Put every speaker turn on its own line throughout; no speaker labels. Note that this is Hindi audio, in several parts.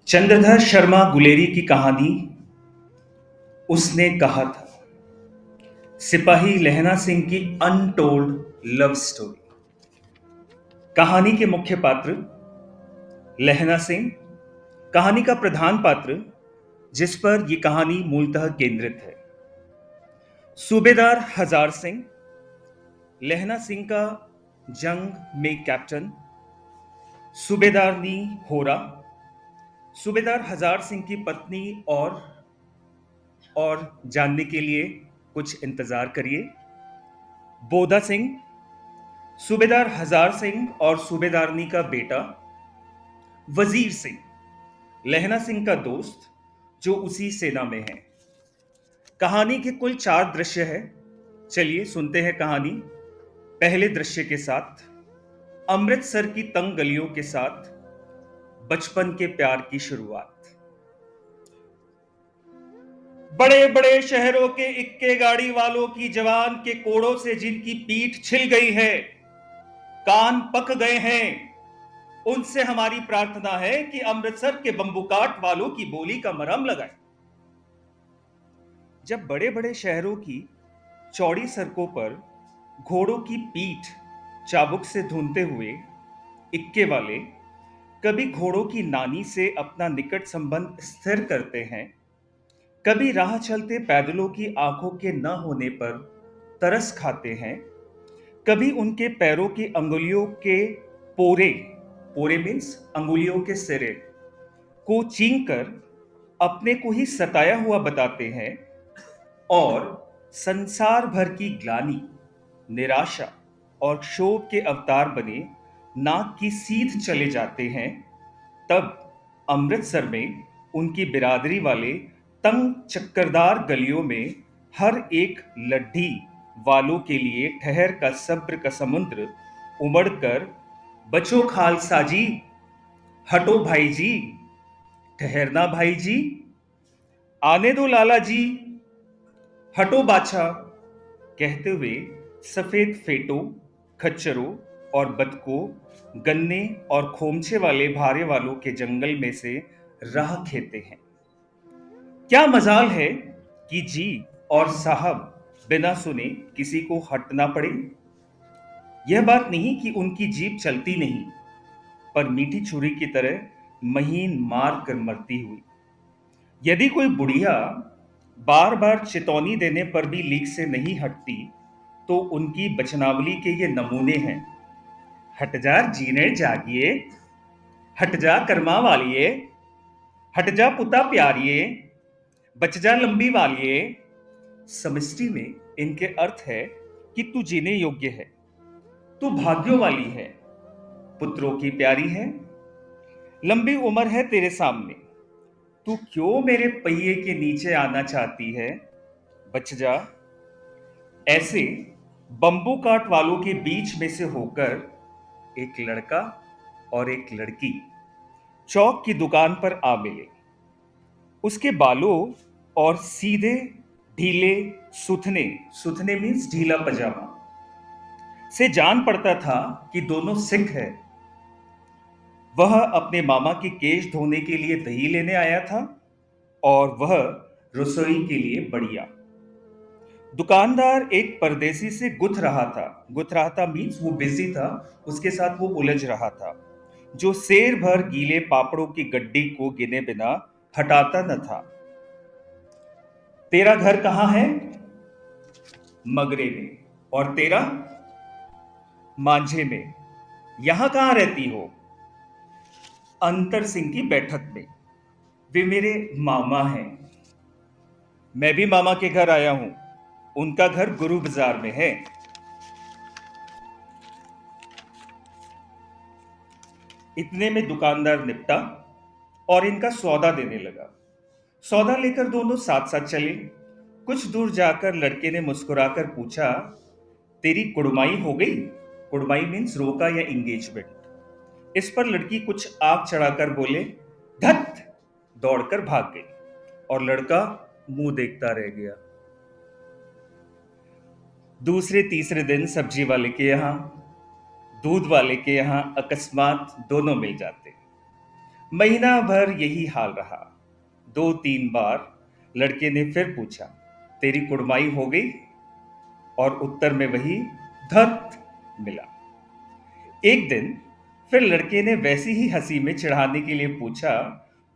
चंद्रधर शर्मा गुलेरी की कहानी उसने कहा था। सिपाही लहना सिंह की अनटोल्ड लव स्टोरी। कहानी के मुख्य पात्र लहना सिंह, कहानी का प्रधान पात्र जिस पर यह कहानी मूलतः केंद्रित है। सूबेदार हजार सिंह, लहना सिंह का जंग में कैप्टन। सूबेदारनी होरा, सूबेदार हजार सिंह की पत्नी। और जानने के लिए कुछ इंतजार करिए। बोधा सिंह, सूबेदार हजार सिंह और सूबेदारनी का बेटा। वजीर सिंह, लहना सिंह का दोस्त जो उसी सेना में है। कहानी के कुल 4 दृश्य हैं। चलिए सुनते हैं कहानी। पहले दृश्य के साथ अमृतसर की तंग गलियों के साथ बचपन के प्यार की शुरुआत। बड़े बड़े शहरों के इक्के गाड़ी वालों की जवान के कोड़ों से जिनकी पीठ छिल गई है, कान पक गए हैं, उनसे हमारी प्रार्थना है कि अमृतसर के बंबूकाट वालों की बोली का मरहम लगाए। जब बड़े बड़े शहरों की चौड़ी सड़कों पर घोड़ों की पीठ चाबुक से धूनते हुए इक्के वाले कभी घोड़ों की नानी से अपना निकट संबंध स्थिर करते हैं, कभी राह चलते पैदलों की आंखों के न होने पर तरस खाते हैं, कभी उनके पैरों की अंगुलियों के पोरे पोरे मीन्स अंगुलियों के सिरे को चींकर अपने को ही सताया हुआ बताते हैं और संसार भर की ग्लानि, निराशा और क्षोभ के अवतार बने नाक की सीध चले जाते हैं। तब अमृतसर में उनकी बिरादरी वाले तंग चक्करदार गलियों में हर एक लड्ढी वालों के लिए ठहर का सब्र का समुद्र उमड़कर, बचो खालसा जी, हटो भाई जी, ठहरना भाई जी, आने दो लाला जी, हटो बादशाह कहते हुए सफेद फेटों, खच्चरों और बतकों, गन्ने और खोमचे वाले भारे वालों के जंगल में से राह खेते हैं। क्या मजाल है कि जी और साहब बिना सुने किसी को हटना पड़े। यह बात नहीं कि उनकी जीभ चलती नहीं, पर मीठी छुरी की तरह महीन मार कर मरती हुई। यदि कोई बुढ़िया बार बार चेतावनी देने पर भी लीक से नहीं हटती, तो उनकी बचनावली के ये नमूने हैं। हट जा जीने जागिए, हट जा कर्मा वालिए, हट जा पुता प्यारिए, बच जा लंबी वालिए। समष्टि में इनके अर्थ है कि तू जीने योग्य है, तू भाग्यों वाली है, पुत्रों की प्यारी है, लंबी उम्र है तेरे सामने, तू क्यों मेरे पहिए के नीचे आना चाहती है, बच जा। ऐसे बंबू काट वालों के बीच में से होकर एक लड़का और एक लड़की चौक की दुकान पर आ मिले। उसके बालों और सीधे ढीले सुथने सुथने मीन्स ढीला पजामा से जान पड़ता था कि दोनों सिख हैं। वह अपने मामा के केश धोने के लिए दही लेने आया था और वह रसोई के लिए बढ़िया। दुकानदार एक परदेसी से गुथ रहा था मीन्स वो बिजी था, उसके साथ वो उलझ रहा था, जो शेर भर गीले पापड़ों की गड्डी को गिने बिना हटाता न था। तेरा घर कहाँ है? मगरे में। और तेरा? मांझे में। यहां कहां रहती हो? अंतर सिंह की बैठक में। वे मेरे मामा हैं। मैं भी मामा के घर आया हूं। उनका घर गुरु बाजार में है। इतने में दुकानदार निपटा और इनका सौदा देने लगा। सौदा लेकर दोनों साथ साथ चले। कुछ दूर जाकर लड़के ने मुस्कुराकर पूछा, तेरी कुड़माई हो गई? कुड़माई मीन्स रोका या एंगेजमेंट। इस पर लड़की कुछ आग चढ़ाकर बोले, धत, दौड़कर भाग गई और लड़का मुंह देखता रह गया। दूसरे तीसरे दिन सब्जी वाले के यहां, दूध वाले के यहां अकस्मात दोनों मिल जाते। महीना भर यही हाल रहा। 2-3 बार लड़के ने फिर पूछा, तेरी कुड़माई हो गई? और उत्तर में वही धत मिला। एक दिन फिर लड़के ने वैसी ही हंसी में चिढ़ाने के लिए पूछा,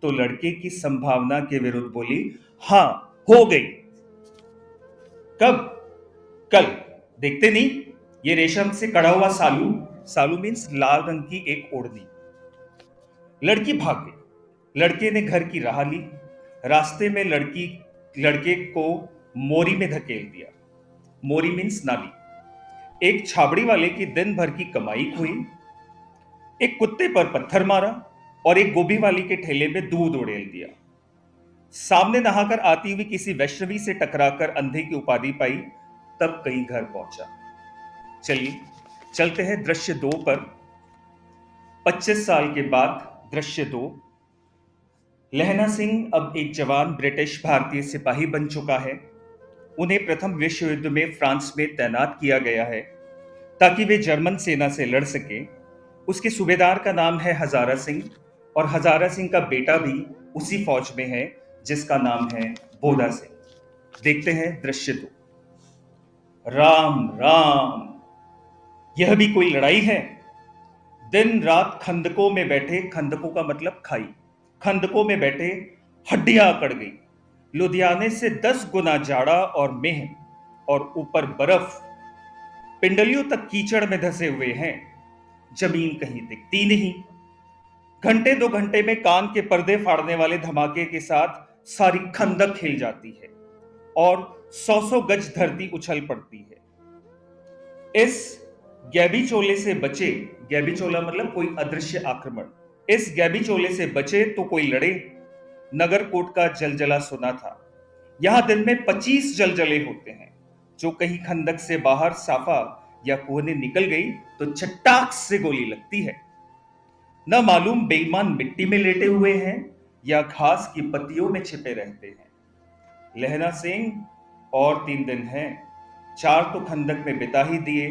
तो लड़के की संभावना के विरुद्ध बोली, हाँ, हो गई। कब? कल। देखते नहीं, ये रेशम से कड़ा हुआ सालू, सालू मीन्स लाल रंग की एक ओढ़नी। लड़की भाग गई। लड़के ने घर की राह ली। रास्ते में लड़के को मोरी में धकेल दिया। मोरी मीन्स नाली। एक छाबड़ी वाले की दिन भर की कमाई हुई। एक कुत्ते पर पत्थर मारा और एक गोभी वाली के ठेले में दूध उड़ेल दिया। सामने नहाकर आती हुई किसी वैष्णवी से टकराकर अंधे की उपाधि पाई, तब कहीं घर पहुंचा। चलिए चलते हैं दृश्य 2 पर। 25 साल के बाद दृश्य 2। लहना सिंह अब एक जवान ब्रिटिश भारतीय सिपाही बन चुका है। उन्हें प्रथम विश्व युद्ध में फ्रांस में तैनात किया गया है ताकि वे जर्मन सेना से लड़ सके। उसके सूबेदार का नाम है हजारा सिंह और हजारा सिंह का बेटा भी उसी फौज में है जिसका नाम है बोधा सिंह। देखते हैं दृश्य 2। राम राम, यह भी कोई लड़ाई है? दिन रात खंदकों में बैठे, खंदकों का मतलब खाई, खंदकों में बैठे हड्डियां अकड़ गई। लुधियाने से 10 गुना जाड़ा और मेह और ऊपर बर्फ। पिंडलियों तक कीचड़ में धसे हुए हैं। जमीन कहीं दिखती नहीं। घंटे 2 घंटे में कान के पर्दे फाड़ने वाले धमाके के साथ सारी खंदक हिल जाती है और 100-100 गज धरती उछल पड़ती है। इस गैबी चोले से बचे, गैबी चोला मतलब कोई अदृश्य आक्रमण, इस गैबी चोले से बचे तो कोई लड़े। नगरकोट का जलजला सुना था। यहां दिन में 25 जलजले होते हैं। जो कहीं खंदक से बाहर साफा या कोहनी निकल गई तो चट्टाक से गोली लगती है। न मालूम बेईमान मिट्टी में लेटे हुए हैं या घास की पत्तियों में छिपे रहते हैं। लहना सिंह और 3 दिन हैं। 4 तो खंदक में बिता ही दिए,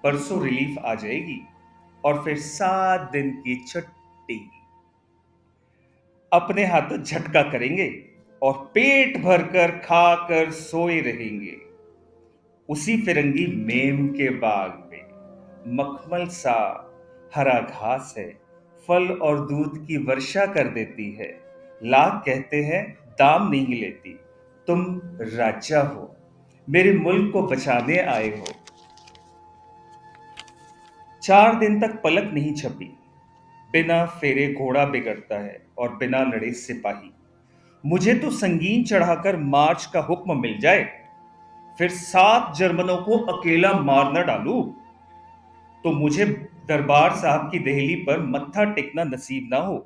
परसों रिलीफ आ जाएगी और फिर 7 दिन की छुट्टी। अपने हाथों झटका करेंगे और पेट भरकर खाकर सोए रहेंगे। उसी फिरंगी मेम के बाग में मखमल सा हरा घास है, फल और दूध की वर्षा कर देती है। लाख कहते हैं दाम नहीं लेती। तुम राजा हो, मेरे मुल्क को बचाने आए हो। 4 दिन तक पलक नहीं छपी। बिना फेरे घोड़ा बिगड़ता है और बिना लड़े सिपाही। मुझे तो संगीन चढ़ाकर मार्च का हुक्म मिल जाए, फिर 7 जर्मनों को अकेला मार न डालूं, तो मुझे दरबार साहब की देहली पर मत्था टेकना नसीब ना हो।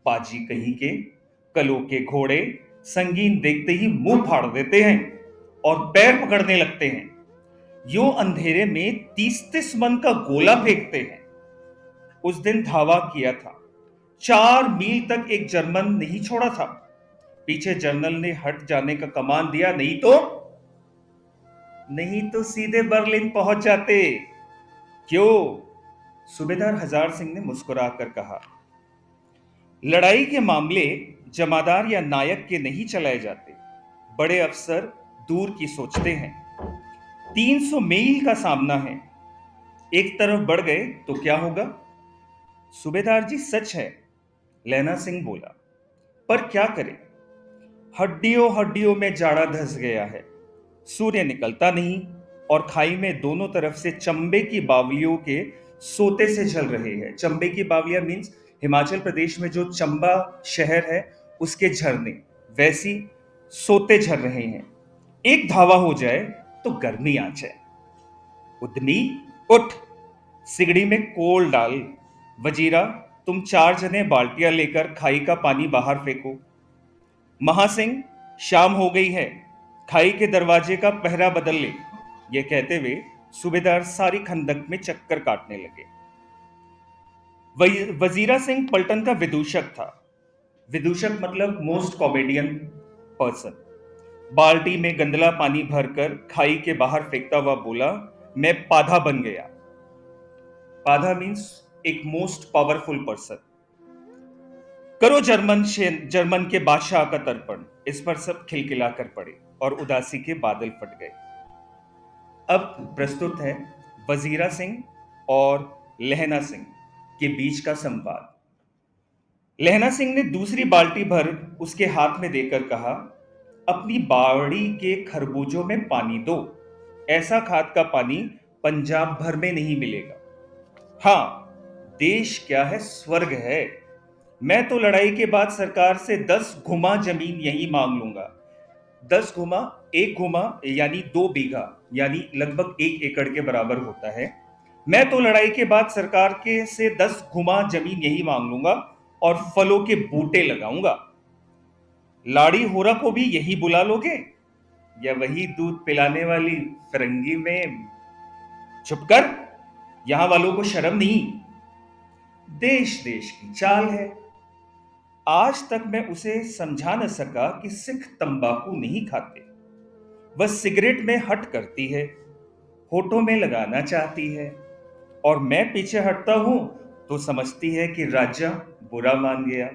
पाजी कहीं के कलों के घोड़े संगीन देखते ही मुंह फाड़ देते हैं और पैर पकड़ने लगते हैं। यो अंधेरे में 30-30 मन का गोला फेंकते हैं। उस दिन धावा किया था। 4 मील तक एक जर्मन नहीं छोड़ा था। पीछे जनरल ने हट जाने का कमान दिया, नहीं तो सीधे बर्लिन पहुंच जाते। क्यों? सूबेदार हजार सिंह ने मुस्कुराकर कहा, लड़ाई के मामले जमादार या नायक के नहीं चलाए जाते। बड़े अफसर दूर की सोचते हैं। 300 मील का सामना है। एक तरफ बढ़ गए तो क्या होगा? सूबेदार जी सच है, लैना सिंह बोला, पर क्या करें? हड्डियों हड्डियों में जाड़ा धस गया है। सूर्य निकलता नहीं और खाई में दोनों तरफ से चंबे की बावलियों के सोते से जल रहे हैं। चंबे की बावलियां मीन्स हिमाचल प्रदेश में जो चंबा शहर है उसके झरने, वैसी सोते झर रहे हैं। एक धावा हो जाए तो गर्मी आ जाए। उद्यमी उठ, सिगड़ी में कोल डाल। वजीरा, तुम 4 जने बाल्टियां लेकर खाई का पानी बाहर फेंको। महासिंह, शाम हो गई है, खाई के दरवाजे का पहरा बदल ले। ये कहते हुए सूबेदार सारी खंदक में चक्कर काटने लगे। वजीरा सिंह पलटन का विदूषक था। विदूषक मतलब मोस्ट कॉमेडियन पर्सन। बाल्टी में गंदला पानी भरकर खाई के बाहर फेंकता हुआ बोला, मैं पाधा बन गया। पाधा मीन्स एक मोस्ट पावरफुल पर्सन। करो जर्मन के बादशाह का तर्पण। इस पर सब खिलखिलाकर पड़े और उदासी के बादल फट गए। अब प्रस्तुत है वजीरा सिंह और लहना सिंह के बीच का संवाद। लहना सिंह ने दूसरी बाल्टी भर उसके हाथ में देकर कहा, अपनी बावड़ी के खरबूजों में पानी दो। ऐसा खाद का पानी पंजाब भर में नहीं मिलेगा। हाँ, देश क्या है, स्वर्ग है। मैं तो लड़ाई के बाद सरकार से 10 गुमा जमीन यही मांग लूंगा। 10 गुमा, एक गुमा यानी 2 बीघा, यानी लगभग 1 एकड़ के बराबर होता है। मैं तो लड़ाई के बाद सरकार के से 10 गुमा जमीन यही मांग लूंगा और फलों के बूटे लगाऊंगा। लाड़ी होरा को भी यही बुला लोगे, या वही दूध पिलाने वाली फिरंगी में? चुप कर, यहां वालों को शर्म नहीं। देश देश की चाल है। आज तक मैं उसे समझा न सका कि सिख तंबाकू नहीं खाते। वह सिगरेट में हट करती है, होठों में लगाना चाहती है, और मैं पीछे हटता हूं तो समझती है कि राजा बुरा मान गया,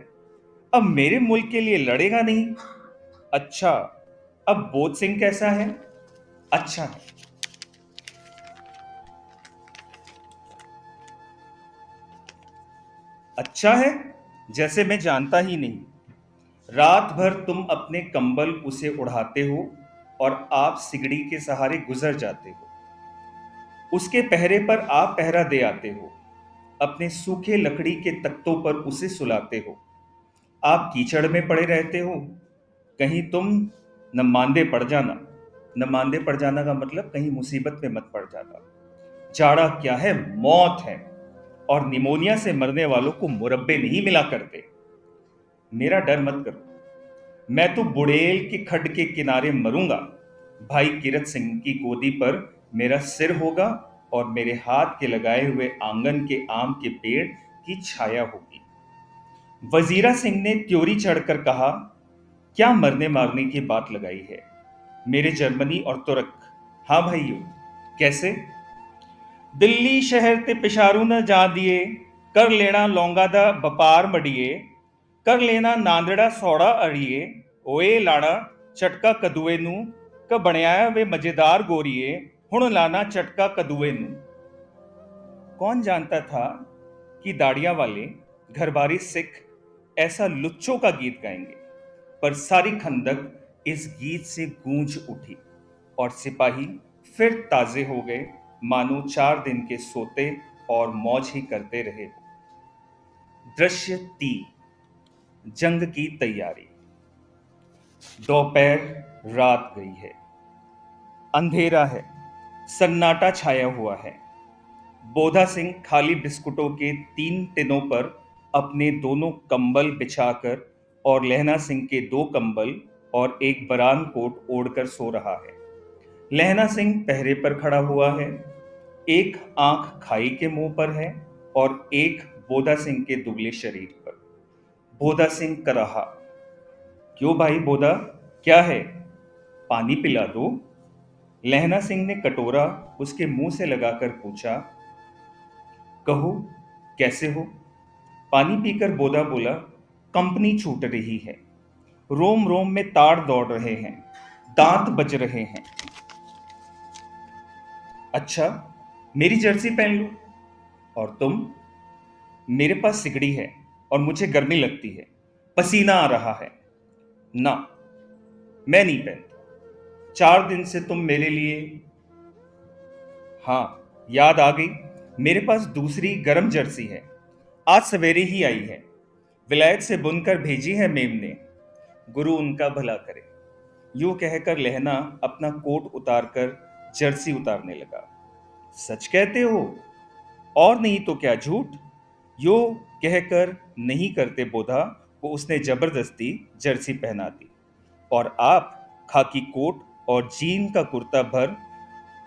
अब मेरे मुल्क के लिए लड़ेगा नहीं। अच्छा, अब बोध सिंह कैसा है? अच्छा है। अच्छा है जैसे मैं जानता ही नहीं। रात भर तुम अपने कंबल उसे उड़ाते हो और आप सिगड़ी के सहारे गुजर जाते हो। उसके पहरे पर आप पहरा दे आते हो। अपने सूखे लकड़ी के तख्तों पर उसे सुलाते हो। आप कीचड़ में पड़े रहते हो। कहीं तुम न मांदे पड़ जाना। न मांदे पड़ जाना का मतलब कहीं मुसीबत में मत पड़ जाना। जाड़ा क्या है, मौत है, और निमोनिया से मरने वालों को मुरब्बे नहीं मिला करते। मेरा डर मत करो, मैं तो बुड़ेल के खड्ड के किनारे मरूंगा। भाई कीरत सिंह की गोदी पर मेरा सिर होगा और मेरे हाथ के लगाए हुए आंगन के आम के पेड़ की छाया होगी। वजीरा सिंह ने त्योरी चढ़कर कहा, क्या मरने मारने की बात लगाई है मेरे जर्मनी और तुर्क? हाँ भाइयों, कैसे? दिल्ली शहर ते पिशारू न जा दिए, कर लेना लौंगा दा बपार मड़िए, कर लेना नांदड़ा सौड़ा अड़िए, ओए लाड़ा चटका कदूए नू, क ਬਣਿਆ वे मजेदार गोरिए, हुण लाना चटका कदूए नू। कौन जानता था कि दाढ़ियां वाले घरबारी सिख ऐसा लुच्चों का गीत गाएंगे। पर सारी खंदक इस गीत से गूंज उठी और सिपाही फिर ताजे हो गए, मानो 4 दिन के सोते और मौज ही करते रहे। दृश्य 3, जंग की तैयारी। दोपहर रात गई है, अंधेरा है, सन्नाटा छाया हुआ है। बोधा सिंह खाली बिस्कुटों के 3 टिनों पर अपने दोनों कंबल बिछाकर और लहना सिंह के 2 कंबल और एक बरान कोट ओढ़कर सो रहा है। लहना सिंह पहरे पर खड़ा हुआ है। एक आंख खाई के मुंह पर है और एक बोधा सिंह के दुबले शरीर पर। बोधा सिंह कराहा, क्यों भाई बोधा, क्या है? पानी पिला दो। लहना सिंह ने कटोरा उसके मुंह से लगाकर पूछा। कहो, कैसे हो? पानी पीकर बोधा बोला, कंपनी छूट रही है, रोम रोम में ताड़ दौड़ रहे हैं, दांत बज रहे हैं। अच्छा, मेरी जर्सी पहन लो। और तुम? मेरे पास सिगड़ी है और मुझे गर्मी लगती है, पसीना आ रहा है। ना, मैं नहीं पहनता। 4 दिन से तुम मेरे लिए। हाँ, याद आ गई, मेरे पास दूसरी गर्म जर्सी है, आज सवेरे ही आई है। विलायत से बुनकर भेजी है मेम ने, गुरु उनका भला करे। यूं कहकर लहना अपना कोट उतारकर जर्सी उतारने लगा। सच कहते हो? और नहीं तो क्या झूठ? यो कहकर नहीं करते बोधा को उसने जबरदस्ती जर्सी पहना दी, और आप खाकी कोट और जीन का कुर्ता भर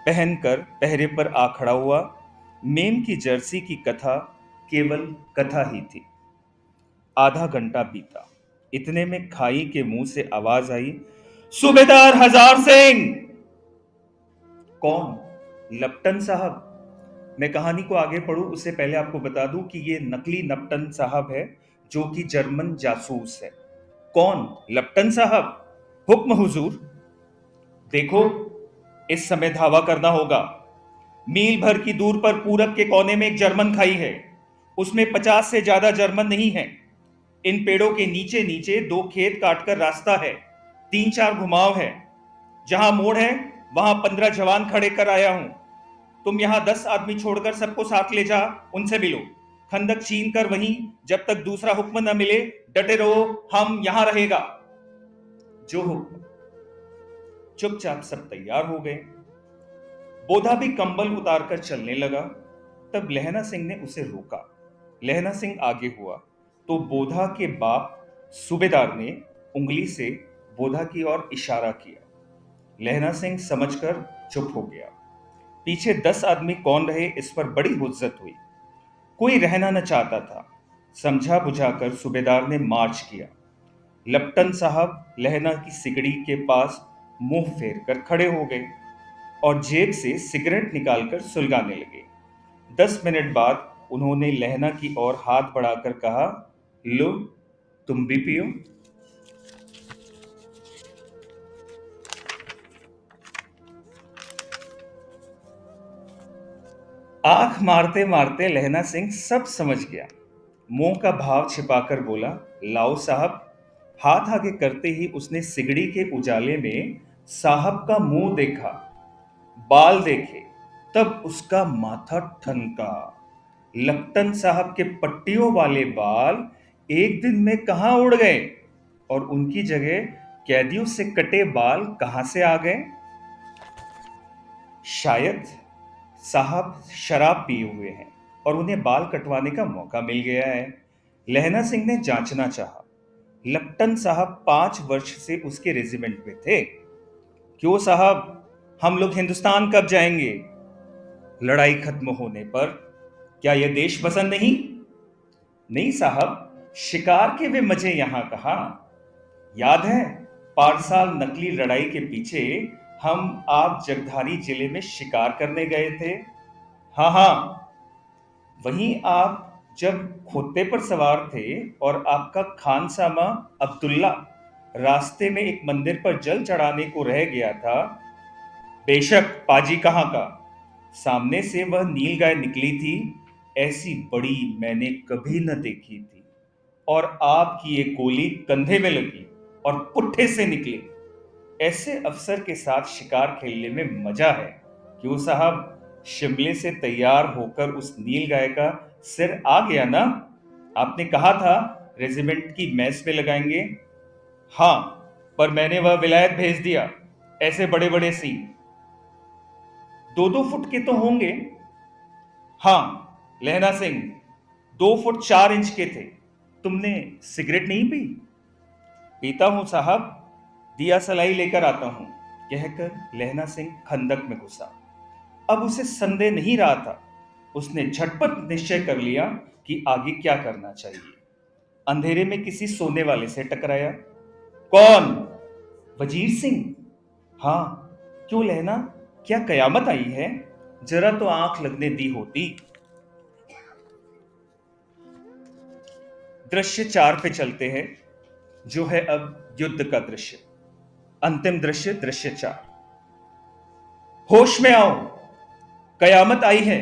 पहनकर पहरे पर आ खड़ा हुआ। मेम की जर्सी की कथा केवल कथा ही थी। आधा घंटा बीता, इतने में खाई के मुंह से आवाज आई, सूबेदार हजार सिंह। कौन? लपटन साहब। मैं कहानी को आगे पढ़ूं उससे पहले आपको बता दूं कि ये नकली नपटन साहब है, जो कि जर्मन जासूस है। कौन? लप्टन साहब। हुक्म हुजूर। देखो, इस समय धावा करना होगा। मील भर की दूर पर पूरब के कोने में एक जर्मन खाई है। उसमें 50 से ज्यादा जर्मन नहीं है। इन पेड़ों के नीचे नीचे 2 खेत काटकर रास्ता है। 3-4 घुमाव है। जहां मोड़ है वहां 15 जवान खड़े कर आया हूं। तुम यहां 10 आदमी छोड़कर सबको साथ ले जा, उनसे मिलो। खंदक छीन कर वहीं, जब तक दूसरा हुक्म न मिले डटे रहो, हम यहां रहेगा। जो हुक्म। चुपचाप सब तैयार हो गए। बोधा भी कंबल उतारकर चलने लगा। तब लहना सिंह ने उसे रोका। लहना सिंह आगे हुआ तो बोधा के बाप सूबेदार ने उंगली से बोधा की ओर इशारा किया। लहना सिंह समझकर चुप हो गया। पीछे 10 आदमी कौन रहे, इस पर बड़ी हुज्जत हुई। कोई रहना न चाहता था। समझा बुझाकर सूबेदार ने मार्च किया। लप्टन साहब लहना की सिगड़ी के पास मुंह फेर कर खड़े हो गए और जेब से सिगरेट निकालकर सुलगाने लगे। 10 मिनट बाद उन्होंने लहना की ओर हाथ बढ़ाकर कहा, लो, तुम भी पियो। आंख मारते मारते लहना सिंह सब समझ गया। मुंह का भाव छिपाकर बोला, लाओ साहब। हाथ आगे करते ही उसने सिगड़ी के उजाले में साहब का मुंह देखा, बाल देखे। तब उसका माथा ठनका। लप्टन साहब के पट्टियों वाले बाल एक दिन में कहां उड़ गए और उनकी जगह कैदियों से कटे बाल कहां से आ गए? शायद साहब शराब पिए हुए हैं और उन्हें बाल कटवाने का मौका मिल गया है। लहना सिंह ने जांचना चाहा। लप्टन साहब 5 वर्ष से उसके रेजिमेंट में थे। क्यों साहब, हम लोग हिंदुस्तान कब जाएंगे? लड़ाई खत्म होने पर। क्या यह देश पसंद नहीं? नहीं साहब, शिकार के वे मजे यहां कहां। याद है, पारसाल नकली लड़ाई के पीछे हम आप जगधारी जिले में शिकार करने गए थे। हाँ हाँ, वहीं आप जब खोते पर सवार थे और आपका खानसामा अब्दुल्ला रास्ते में एक मंदिर पर जल चढ़ाने को रह गया था। बेशक, पाजी कहाँ का। सामने से वह नीलगाय निकली थी, ऐसी बड़ी मैंने कभी न देखी थी। और आपकी ये गोली कंधे में लगी और पुट्ठे से निकली। ऐसे अफसर के साथ शिकार खेलने में मजा है। क्यों साहब, शिमले से तैयार होकर उस नीलगाय का सिर आ गया ना? आपने कहा था रेजिमेंट की मैस में लगाएंगे। हाँ, पर मैंने वह विलायत भेज दिया। ऐसे बड़े बड़े सीन 2-2 फुट के तो होंगे। हाँ, लहना सिंह 2 फुट 4 इंच के थे। तुमने सिगरेट नहीं पी? पीता हूं साहब, दिया सलाई लेकर आता हूं, कहकर लहना सिंह खंदक में घुसा। अब उसे संदेह नहीं रहा था। उसने झटपट निश्चय कर लिया कि आगे क्या करना चाहिए। अंधेरे में किसी सोने वाले से टकराया। कौन? वजीर सिंह। हाँ। क्यों लहना, क्या कयामत आई है? जरा तो आंख लगने दी होती। दृश्य 4 पे चलते हैं, जो है अब युद्ध का दृश्य। अंतिम दृश्य, दृश्य 4। होश में आओ, कयामत आई है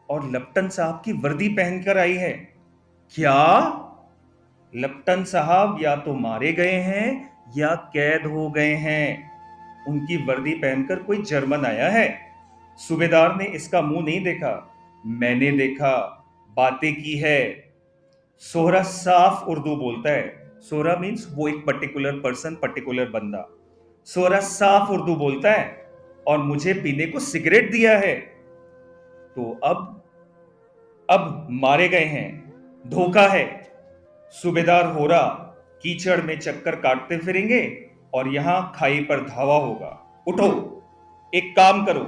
और लप्टन साहब की वर्दी पहनकर आई है। क्या? लप्टन साहब या तो मारे गए हैं या कैद हो गए हैं। उनकी वर्दी पहनकर कोई जर्मन आया है। सूबेदार ने इसका मुंह नहीं देखा, मैंने देखा, बातें की है। सोहरा साफ उर्दू बोलता है। सोहरा मीन्स वो एक पर्टिकुलर पर्सन, पर्टिकुलर बंदा। सोहरा साफ उर्दू बोलता है और मुझे पीने को सिगरेट दिया है। तो अब मारे गए हैं। धोखा है। सूबेदार होरा कीचड़ में चक्कर काटते फिरेंगे और यहां खाई पर धावा होगा। उठो, एक काम करो,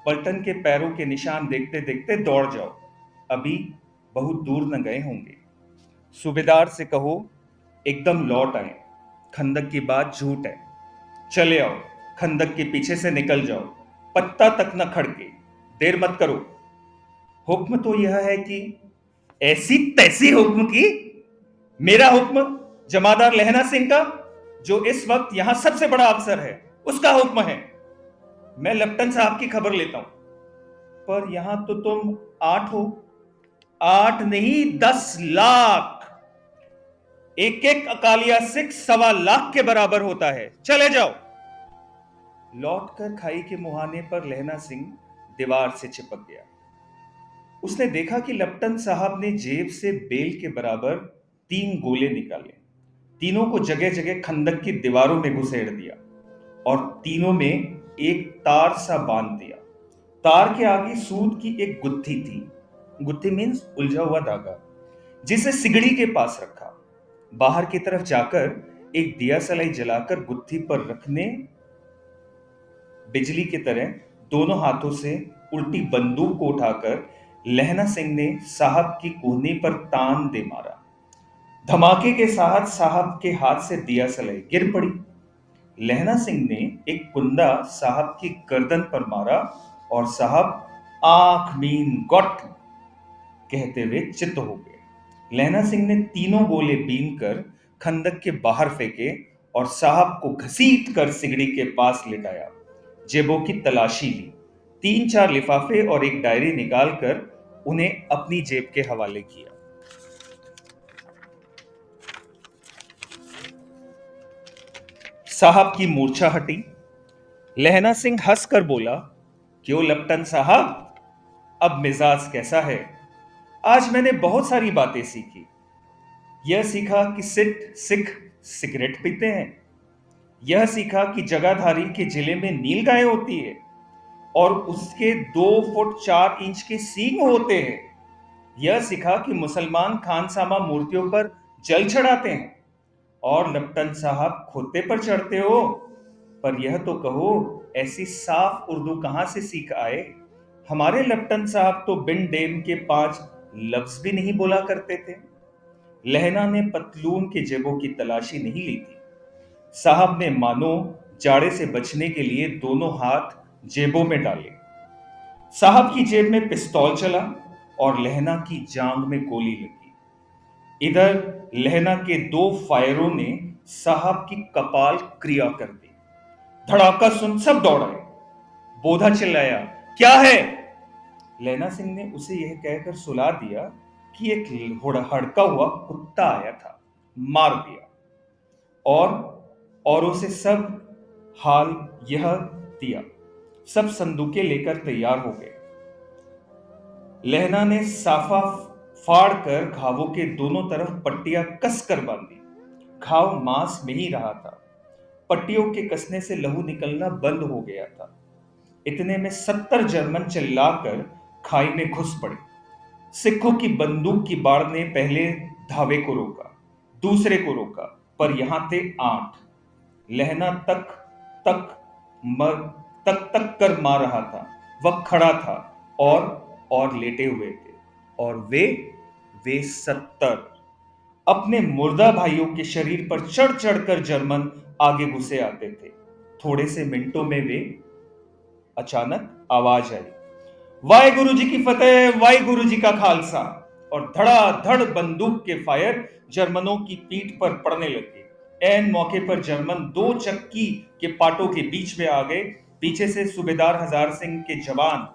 पलटन के पैरों के निशान देखते देखते दौड़ जाओ। अभी बहुत दूर न गए होंगे। सूबेदार से कहो एकदम लौट आए। खंदक की बात झूठ है। चले आओ, खंदक के पीछे से निकल जाओ, पत्ता तक न खड़के। देर मत करो। हुक्म तो यह है कि ऐसी तैसी हुक्म की। मेरा हुक्म जमादार लहना सिंह का, जो इस वक्त यहां सबसे बड़ा अफसर है, उसका हुक्म है। मैं लेफ्टिनेंट साहब की खबर लेता हूं। पर यहां तो तुम 8 हो। 8 नहीं, 10 लाख। एक एक अकालिया सिख 1.25 लाख के बराबर होता है। चले जाओ। लौटकर खाई के मुहाने पर लहना सिंह दीवार से चिपक गया। उसने देखा कि लेफ्टिनेंट साहब ने जेब से बेल के बराबर 3 गोले निकाले। तीनों को जगह जगह खंदक की दीवारों में घुसेड़ दिया और तीनों में एक तार सा बांध दिया। तार के आगे सूत की एक गुत्थी थी। गुत्थी मीन्स उलझा हुआ धागा, जिसे सिगड़ी के पास रखा। बाहर की तरफ जाकर एक दिया सलाई जलाकर गुत्थी पर रखने, बिजली की तरह दोनों हाथों से उल्टी बंदूक को उठाकर लहना सिंह ने साहब की कोहनी पर तान दे मारा। धमाके के साथ साहब के हाथ से दिया सलाई गिर पड़ी। लहना सिंह ने एक कुंदा साहब की गर्दन पर मारा और साहब आंख मीन गॉट कहते हुए चित्त हो गए। लहना सिंह ने तीनों गोले बीन कर खंदक के बाहर फेंके और साहब को घसीट कर सिगड़ी के पास लिटाया। जेबों की तलाशी ली। 3-4 लिफाफे और एक डायरी निकालकर उन्हें अपनी जेब के हवाले किया। साहब की मूर्छा हटी। लहना सिंह हंसकर बोला, क्यों लेफ्टिनेंट साहब, अब मिजाज कैसा है? आज मैंने बहुत सारी बातें सीखी। यह सीखा कि सिख सिगरेट पीते हैं। यह सीखा कि जगाधारी के जिले में नीलगाय होती है और उसके 2 फुट 4 इंच के सींग होते हैं। यह सीखा कि मुसलमान खानसामा मूर्तियों पर जल चढ़ाते हैं और लेफ्टिनेंट साहब खोते पर चढ़ते हो। पर यह तो कहो, ऐसी साफ उर्दू कहां से सीख आए? हमारे लेफ्टिनेंट साहब तो बिन डेम के 5 लफ्ज भी नहीं बोला करते थे। लहना ने पतलून के जेबों की तलाशी नहीं ली थी। साहब ने मानो जाड़े से बचने के लिए दोनों हाथ जेबों में डाले। साहब की जेब में पिस्तौल चला और लहना की जांग में गोली लगी। इधर लहना के 2 फायरों ने साहब की कपाल क्रिया कर दी। धड़ाका सुन सब दौड़ाए। बोधा चिल्लाया, क्या है? लहना सिंह ने उसे यह कहकर सुला दिया कि एक हड़का हुआ कुत्ता आया था, मार दिया। और औरों से सब हाल यह दिया। सब संदूकें लेकर तैयार हो गए। लहना ने साफा फाड़ कर घावों के दोनों तरफ पट्टियां कस कर बांधी। घाव मांस में ही रहा था। पट्टियों के कसने से लहू निकलना बंद हो गया था। इतने में 70 जर्मन चिल्लाकर खाई में घुस पड़े। सिखों की बंदूक की बाढ़ ने पहले धावे को रोका, दूसरे को रोका, पर यहां थे 8। लहना तक तक मर तक तक कर मार रहा था। वह खड़ा था और लेटे हुए थे। और वे 70 अपने मुर्दा भाइयों के शरीर पर चढ़ चढ़कर जर्मन आगे घुसे आते थे। थोड़े से मिनटों में वे अचानक आवाज आई, वाहेगुरु जी की फतेह, वाहेगुरु जी का खालसा। और धड़ाधड़ बंदूक के फायर जर्मनों की पीठ पर पड़ने लगे। ऐन मौके पर जर्मन 2 चक्की के पाटों के बीच में आ गए। पीछे से सूबेदार हजार सिंह के जवान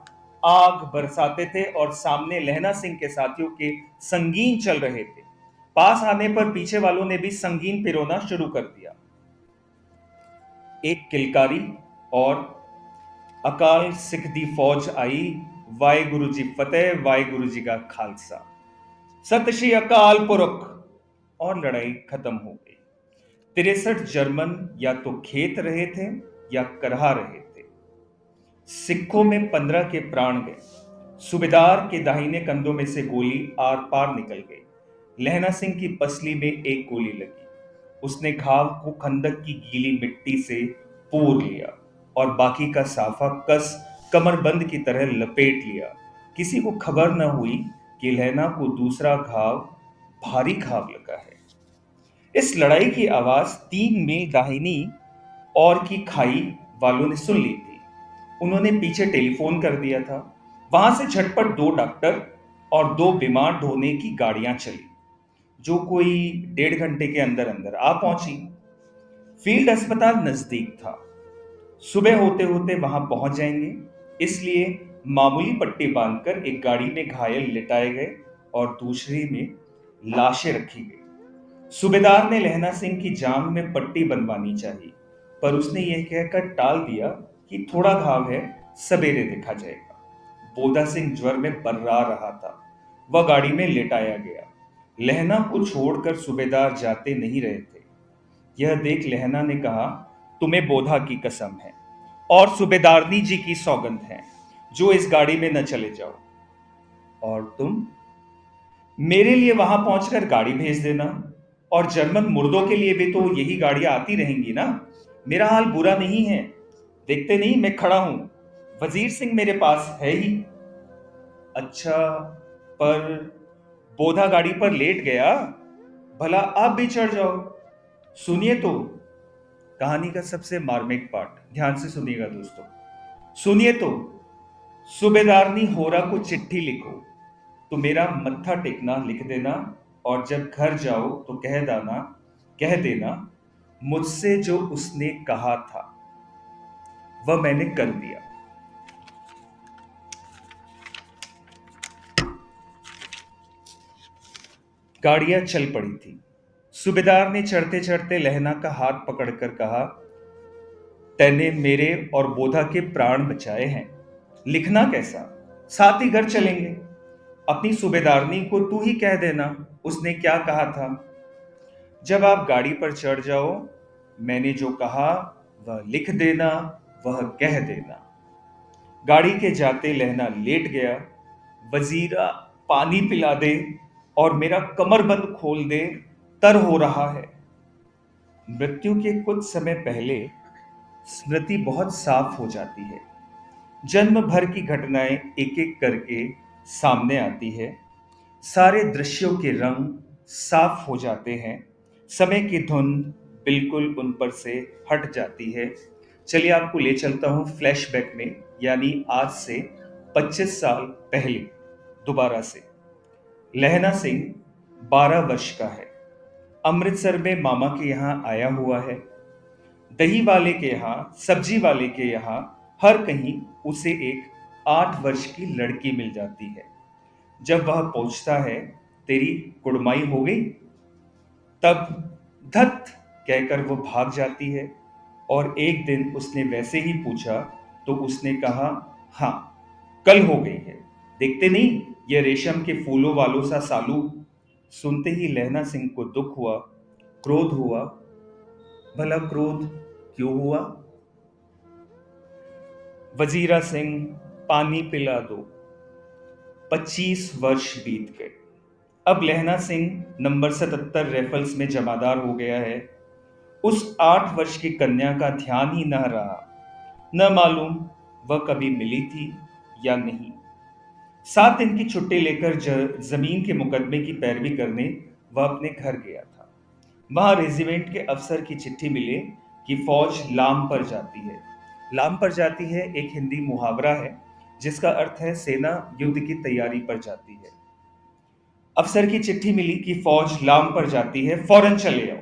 आग बरसाते थे और सामने लहना सिंह के साथियों के संगीन चल रहे थे। पास आने पर पीछे वालों ने भी संगीन पिरोना शुरू कर दिया। एक किलकारी और अकाल सिख दी फौज आई। वाहेगुरु जी फतेह, वाहेगुरु जी का खालसा, सत श्री अकाल पुरख। और लड़ाई खत्म हो गई। 63 जर्मन या तो खेत रहे थे या करहा रहे थे। सिखों में 15 के प्राण गए। सूबेदार के दाहिने कंधों में से गोली आर पार निकल गई। लहना सिंह की पसली में एक गोली लगी। उसने घाव को खंदक की गीली मिट्टी से पूर लिया और बाकी का साफा कस कमरबंद की तरह लपेट लिया। किसी को खबर न हुई कि लहना को दूसरा घाव, भारी घाव लगा है। इस लड़ाई की आवाज 3 मील दाहिनी और की खाई वालों ने सुन ली थी। उन्होंने पीछे टेलीफोन कर दिया था। वहां से झटपट 2 डॉक्टर और 2 बीमार ढोने की गाड़ियां चली। जो कोई 1.5 घंटे के अंदर अंदर आ पहुंची। फील्ड अस्पताल नजदीक था। सुबह होते होते वहां पहुंच जाएंगे, इसलिए मामूली पट्टी बांधकर एक गाड़ी में घायल लिटाए गए और दूसरी में लाशें रखी गई। सूबेदार ने लहना सिंह की जांघ में पट्टी बनवानी चाहिए, पर उसने यह कहकर टाल दिया कि थोड़ा घाव है, सवेरे देखा जाएगा। बोधा सिंह ज्वर में बर्रा रहा था। वह गाड़ी में लेटाया गया। लहना को छोड़कर सूबेदार जाते नहीं रहे थे। यह देख लहना ने कहा, तुम्हें बोधा की कसम है और सूबेदारनी जी की सौगंध है, जो इस गाड़ी में न चले जाओ। और तुम मेरे लिए वहां पहुंचकर गाड़ी भेज देना, और जर्मन मुर्दों के लिए भी तो यही गाड़ियां आती रहेंगी ना। मेरा हाल बुरा नहीं है, देखते नहीं मैं खड़ा हूं, वजीर सिंह मेरे पास है ही। अच्छा, पर बोधा गाड़ी पर लेट गया, भला आप भी चढ़ जाओ। सुनिए तो, कहानी का सबसे मार्मिक पार्ट, ध्यान से सुनिएगा दोस्तों। सुनिए तो, सूबेदारनी होरा को चिट्ठी लिखो, तो मेरा मत्था टेकना लिख देना, और जब घर जाओ तो कह देना मुझसे जो उसने कहा था वह मैंने कर दिया। गाड़ियां चल पड़ी थी। सूबेदार ने चढ़ते चढ़ते लहना का हाथ पकड़कर कहा, तैने मेरे और बोधा के प्राण बचाए हैं, लिखना कैसा, साथ ही घर चलेंगे। अपनी सूबेदारनी को तू ही कह देना उसने क्या कहा था। जब आप गाड़ी पर चढ़ जाओ, मैंने जो कहा वह लिख देना, वह कह देना। गाड़ी के जाते लहना लेट गया। वजीरा, पानी पिला दे और मेरा कमरबंद खोल दे, तर हो रहा है। मृत्यु के कुछ समय पहले स्मृति बहुत साफ हो जाती है। जन्म भर की घटनाएं एक एक करके सामने आती है। सारे दृश्यों के रंग साफ हो जाते हैं। समय की धुंध बिल्कुल उन पर से हट जाती है। चलिए आपको ले चलता हूं फ्लैशबैक में, यानी आज से 25 साल पहले दोबारा से। लहना सिंह 12 वर्ष का है। अमृतसर में मामा के यहाँ आया हुआ है। दही वाले के यहाँ, सब्जी वाले के यहाँ, हर कहीं उसे एक 8 वर्ष की लड़की मिल जाती है। जब वह पूछता है, तेरी कुड़माई हो गई, तब धत कहकर वो भाग जाती है। और एक दिन उसने वैसे ही पूछा तो उसने कहा, हाँ, कल हो गई है, देखते नहीं ये रेशम के फूलों वालों सा सालू। सुनते ही लहना सिंह को दुख हुआ, क्रोध हुआ। भला क्रोध क्यों हुआ? वजीरा सिंह, पानी पिला दो। 25 वर्ष बीत गए। अब लहना सिंह नंबर 77 रेफल्स में जमादार हो गया है। उस 8 वर्ष की कन्या का ध्यान ही न रहा। न मालूम वह कभी मिली थी या नहीं। 7 दिन की छुट्टी लेकर जमीन के मुकदमे की पैरवी करने वह अपने घर गया था। वहां रेजिमेंट के अफसर की चिट्ठी मिले कि फौज लाम पर जाती है। लाम पर जाती है एक हिंदी मुहावरा है, जिसका अर्थ है सेना युद्ध की तैयारी पर जाती है। अफसर की चिट्ठी मिली कि फौज लाम पर जाती है, फौरन चले आओ।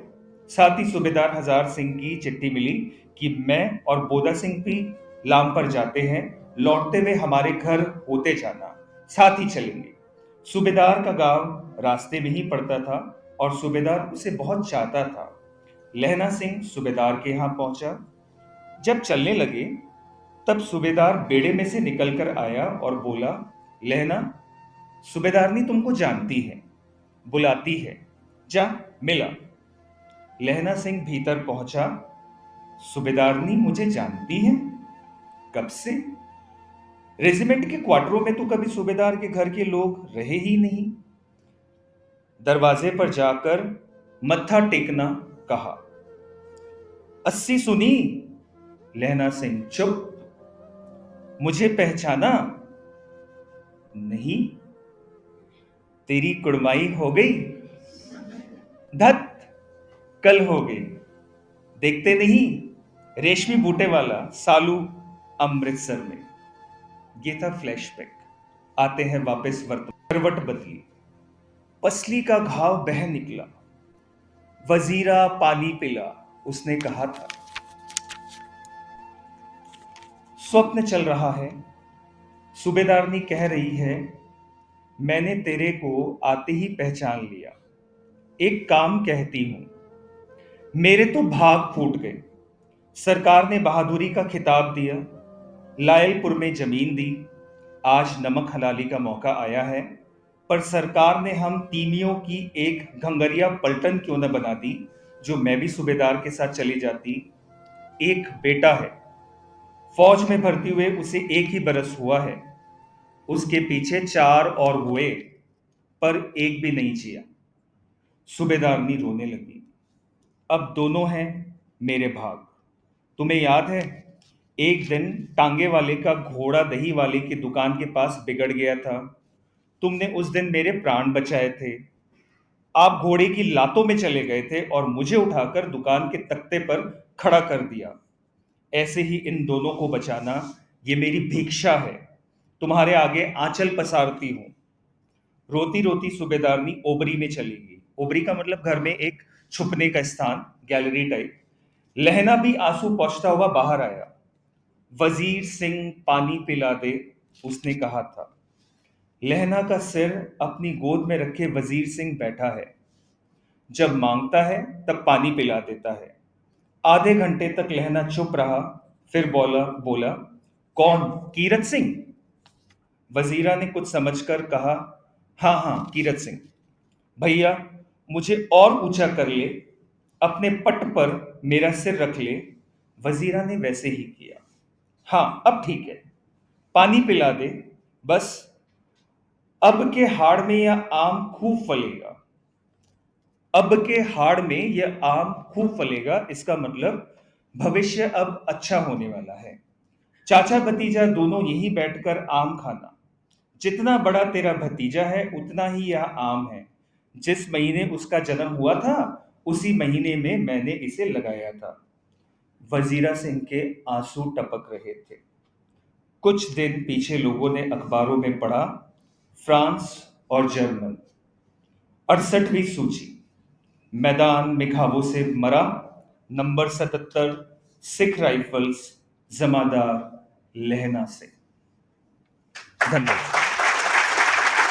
साथ ही सूबेदार हजार सिंह की चिट्ठी मिली कि मैं और बोधा सिंह भी लाम पर जाते हैं, लौटते हुए हमारे घर होते जाना, साथ ही चलेंगे। सूबेदार का गांव रास्ते में ही पड़ता था और सूबेदार उसे बहुत चाहता था। लहना सिंह सूबेदार के यहाँ पहुंचा। जब चलने लगे, तब सूबेदार बेड़े में से निकलकर आया और बोला, लहना, सूबेदारनी तुमको जानती है, बुलाती है, जा मिला। लहना सिंह भीतर पहुंचा। सूबेदारनी मुझे जानती है? कब से? रेजिमेंट के क्वार्टरों में तो कभी सूबेदार के घर के लोग रहे ही नहीं। दरवाजे पर जाकर मत्था टेकना कहा। 80 सुनी? लहना सिंह चुप। मुझे पहचाना नहीं? तेरी कुड़माई हो गई? धत, कल हो गई, देखते नहीं रेशमी बूटे वाला सालू अमृतसर में। ये था फ्लैशबैक। आते हैं वापस वर्तमान। करवट बदली। पसली का घाव बह निकला। वजीरा पानी पिला, उसने कहा था। स्वप्न चल रहा है। सूबेदारनी कह रही है, मैंने तेरे को आते ही पहचान लिया। एक काम कहती हूं, मेरे तो भाग फूट गए। सरकार ने बहादुरी का खिताब दिया, लायलपुर में जमीन दी। आज नमक हलाली का मौका आया है, पर सरकार ने हम तीमियों की एक घंगरिया पलटन क्यों न बना दी, जो मैं भी सूबेदार के साथ चली जाती। एक बेटा है, फौज में भर्ती हुए उसे 1 ही बरस हुआ है। उसके पीछे 4 और हुए, पर एक भी नहीं जिया। सूबेदारनी रोने लगी। अब दोनों हैं मेरे भाग। तुम्हें याद है, एक दिन टांगे वाले का घोड़ा दही वाले की दुकान के पास बिगड़ गया था। तुमने उस दिन मेरे प्राण बचाए थे। आप घोड़े की लातों में चले गए थे और मुझे उठाकर दुकान के तख्ते पर खड़ा कर दिया। ऐसे ही इन दोनों को बचाना, ये मेरी भिक्षा है। तुम्हारे आगे आंचल पसारती हूं। रोती रोती सूबेदारनी ओबरी में चली गई। ओबरी का मतलब घर में एक छुपने का स्थान, गैलरी टाइप। लहना भी आंसू पोंछता हुआ बाहर आया। वजीर सिंह पानी पिला दे, उसने कहा था। लहना का सिर अपनी गोद में रखे वजीर सिंह बैठा है। जब मांगता है तब पानी पिला देता है। आधे घंटे तक लहना चुप रहा, फिर बोला बोला कौन? कीरत सिंह? वजीरा ने कुछ समझकर कहा, हाँ हाँ, कीरत सिंह। भैया, मुझे और ऊंचा कर ले, अपने पट पर मेरा सिर रख ले। वजीरा ने वैसे ही किया। हाँ, अब ठीक है, पानी पिला दे बस। अब के हाड़ में यह आम खूब फलेगा। अब के हाड़ में यह आम खूब फलेगा, इसका मतलब भविष्य अब अच्छा होने वाला है। चाचा भतीजा दोनों यही बैठकर आम खाना। जितना बड़ा तेरा भतीजा है उतना ही यह आम है। जिस महीने उसका जन्म हुआ था, उसी महीने में मैंने इसे लगाया था। वजीरा सिंह के आंसू टपक रहे थे। कुछ दिन पीछे लोगों ने अखबारों में पढ़ा, फ्रांस और जर्मन, 68वीं सूची, मैदान मिखावों से मरा, नंबर 77, सिख राइफल्स, जमादार लहना से। धन्यवाद।